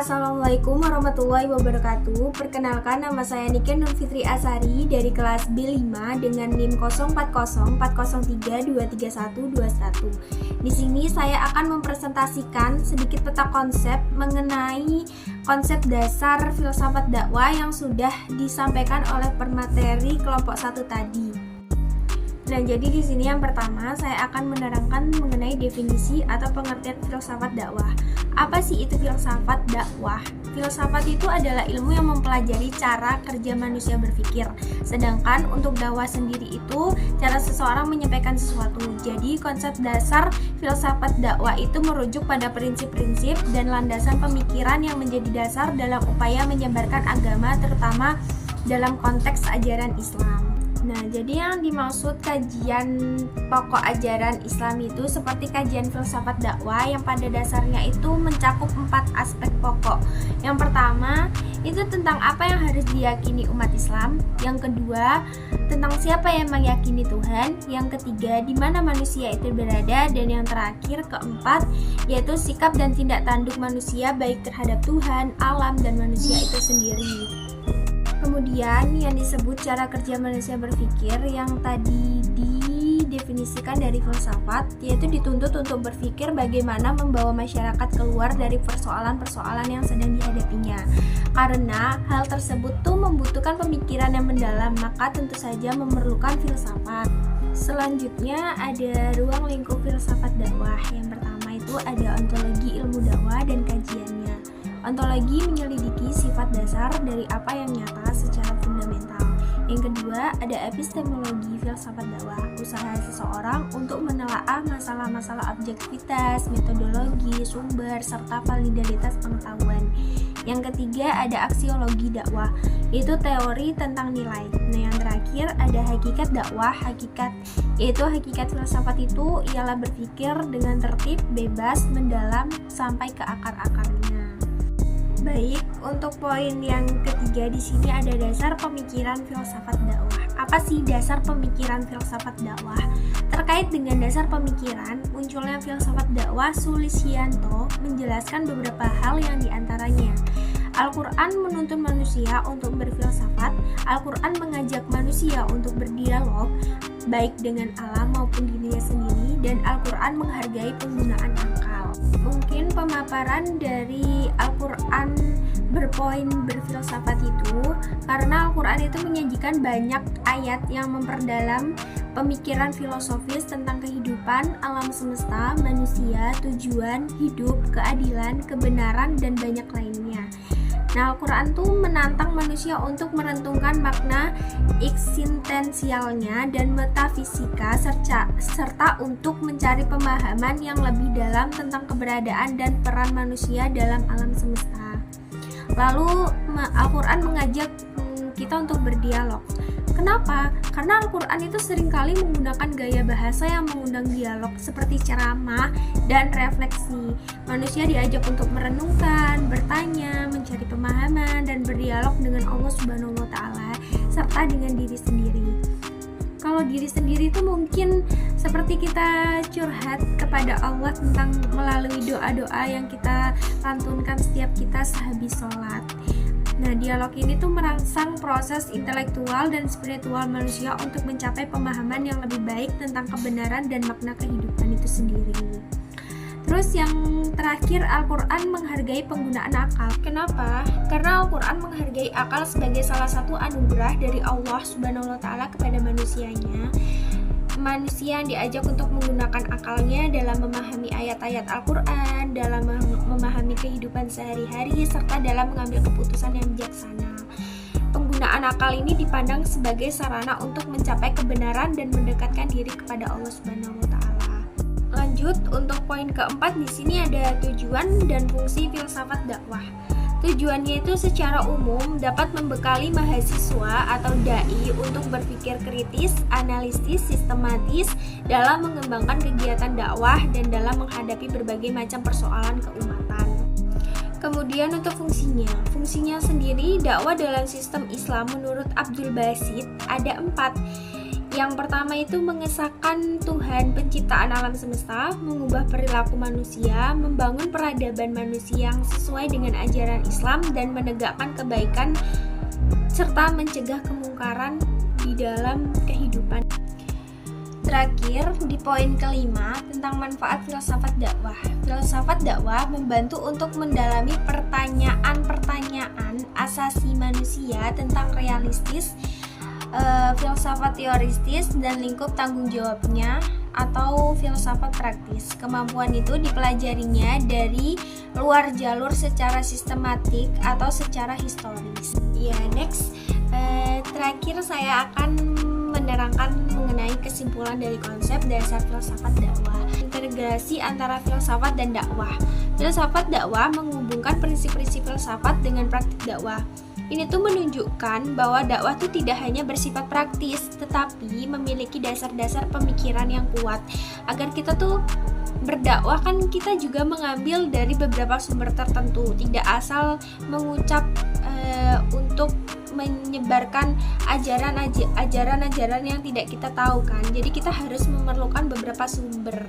Assalamualaikum warahmatullahi wabarakatuh. Perkenalkan, nama saya Niken Nur Fitri Asari dari kelas B5 dengan NIM 040403231231. Di sini saya akan mempresentasikan sedikit peta konsep mengenai konsep dasar filsafat dakwah yang sudah disampaikan oleh pemateri kelompok 1 tadi. Nah, jadi di sini yang pertama saya akan menerangkan mengenai definisi atau pengertian filsafat dakwah. Apa sih itu filsafat dakwah? Filsafat itu adalah ilmu yang mempelajari cara kerja manusia berpikir. Sedangkan untuk dakwah sendiri itu cara seseorang menyampaikan sesuatu. Jadi konsep dasar filsafat dakwah itu merujuk pada prinsip-prinsip dan landasan pemikiran yang menjadi dasar dalam upaya menyebarkan agama, terutama dalam konteks ajaran Islam. Nah, jadi yang dimaksud kajian pokok ajaran Islam itu seperti kajian filsafat dakwah yang pada dasarnya itu mencakup 4 aspek pokok. Yang pertama, itu tentang apa yang harus diyakini umat Islam. Yang kedua, tentang siapa yang meyakini Tuhan. Yang ketiga, di mana manusia itu berada. Dan yang terakhir, keempat, yaitu sikap dan tindak tanduk manusia baik terhadap Tuhan, alam, dan manusia itu sendiri. Kemudian yang disebut cara kerja manusia berpikir yang tadi didefinisikan dari filsafat, yaitu dituntut untuk berpikir bagaimana membawa masyarakat keluar dari persoalan-persoalan yang sedang dihadapinya. Karena hal tersebut tuh membutuhkan pemikiran yang mendalam, maka tentu saja memerlukan filsafat. Selanjutnya ada ruang lingkup filsafat dakwah. Yang pertama itu ada ontologi ilmu dakwah dan kajiannya. Ontologi menyelidiki sifat dasar dari apa yang nyata secara fundamental. Yang kedua, ada epistemologi filsafat dakwah, usaha seseorang untuk menelaah masalah-masalah objektivitas, metodologi, sumber, serta validaritas pengetahuan. Yang ketiga, ada aksiologi dakwah, yaitu teori tentang nilai. Nah, yang terakhir ada hakikat dakwah, yaitu hakikat filsafat itu ialah berpikir dengan tertib, bebas, mendalam, sampai ke akar-akarnya. Baik, untuk poin yang ketiga di sini ada dasar pemikiran filsafat dakwah. Apa sih dasar pemikiran filsafat dakwah? Terkait dengan dasar pemikiran, munculnya filsafat dakwah, Sulistyanto menjelaskan beberapa hal yang diantaranya. Al-Quran menuntun manusia untuk berfilsafat, Al-Quran mengajak manusia untuk berdialog, baik dengan alam maupun dirinya sendiri, dan Al-Quran menghargai penggunaan akal. Mungkin pemaparan dari Al-Quran berpoin berfilsafat itu karena Al-Quran itu menyajikan banyak ayat yang memperdalam pemikiran filosofis tentang kehidupan, alam semesta, manusia, tujuan, hidup, keadilan, kebenaran, dan banyak lainnya. Nah, Al-Quran tuh menantang manusia untuk merenungkan makna eksistensialnya dan metafisika serta untuk mencari pemahaman yang lebih dalam tentang keberadaan dan peran manusia dalam alam semesta. Lalu Al-Quran mengajak kita untuk berdialog. Kenapa? Karena Al-Quran itu seringkali menggunakan gaya bahasa yang mengundang dialog seperti ceramah dan refleksi. Manusia diajak untuk merenungkan, bertanya, mencari pemahaman, dan berdialog dengan Allah Subhanahu wa Ta'ala serta dengan diri sendiri. Kalau diri sendiri itu mungkin seperti kita curhat kepada Allah tentang melalui doa-doa yang kita lantunkan setiap kita sehabis sholat. Nah, dialog ini tuh merangsang proses intelektual dan spiritual manusia untuk mencapai pemahaman yang lebih baik tentang kebenaran dan makna kehidupan itu sendiri. Terus yang terakhir, Al-Quran menghargai penggunaan akal. Kenapa? Karena Al-Quran menghargai akal sebagai salah satu anugerah dari Allah Subhanahu wa Ta'ala kepada manusianya. Manusia diajak untuk menggunakan akalnya dalam memahami ayat-ayat Al-Quran, dalam memahami kehidupan sehari-hari, serta dalam mengambil keputusan yang bijaksana. Penggunaan akal ini dipandang sebagai sarana untuk mencapai kebenaran dan mendekatkan diri kepada Allah Subhanahu wa Ta'ala. Lanjut, untuk poin keempat di sini ada tujuan dan fungsi filsafat dakwah. Tujuannya itu secara umum dapat membekali mahasiswa atau dai untuk berpikir kritis, analisis, sistematis dalam mengembangkan kegiatan dakwah dan dalam menghadapi berbagai macam persoalan keumatan. Kemudian untuk fungsinya sendiri dakwah dalam sistem Islam menurut Abdul Basit ada 4, Yang pertama itu mengesahkan Tuhan penciptaan alam semesta, mengubah perilaku manusia, membangun peradaban manusia yang sesuai dengan ajaran Islam, dan menegakkan kebaikan serta mencegah kemungkaran di dalam kehidupan. Terakhir, di poin kelima tentang manfaat filsafat dakwah. Filsafat dakwah membantu untuk mendalami pertanyaan-pertanyaan asasi manusia tentang realistis, filsafat teoristis, dan lingkup tanggung jawabnya atau filsafat praktis. Kemampuan itu dipelajarinya dari luar jalur secara sistematik atau secara historis. Ya, next. Terakhir saya akan menerangkan mengenai kesimpulan dari konsep dasar filsafat dakwah. Integrasi antara filsafat dan dakwah. Filsafat dakwah menghubungkan prinsip-prinsip filsafat dengan praktik dakwah. Ini tuh menunjukkan bahwa dakwah tuh tidak hanya bersifat praktis, tetapi memiliki dasar-dasar pemikiran yang kuat. Agar kita tuh berdakwah kan kita juga mengambil dari beberapa sumber tertentu, tidak asal mengucap untuk menyebarkan ajaran-ajaran yang tidak kita tahu kan. Jadi kita harus memerlukan beberapa sumber.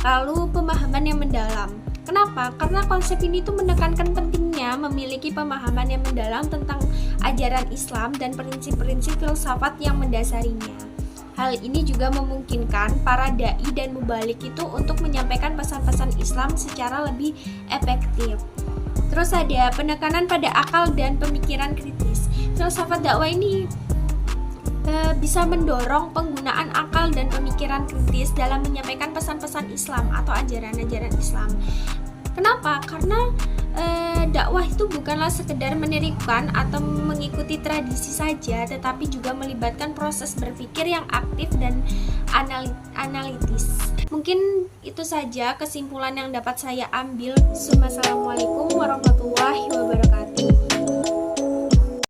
Lalu pemahaman yang mendalam. Kenapa? Karena konsep ini tuh menekankan pentingnya memiliki pemahaman yang mendalam tentang ajaran Islam dan prinsip-prinsip filsafat yang mendasarinya. Hal ini juga memungkinkan para dai dan mubalik itu untuk menyampaikan pesan-pesan Islam secara lebih efektif. Terus ada penekanan pada akal dan pemikiran kritis. Filsafat dakwah ini bisa mendorong penggunaan akal dan pemikiran kritis dalam menyampaikan pesan-pesan Islam atau ajaran-ajaran Islam. Kenapa? Karena dakwah itu bukanlah sekedar menirukan atau mengikuti tradisi saja, tetapi juga melibatkan proses berpikir yang aktif dan analitis. Mungkin itu saja kesimpulan yang dapat saya ambil. Wassalamualaikum warahmatullahi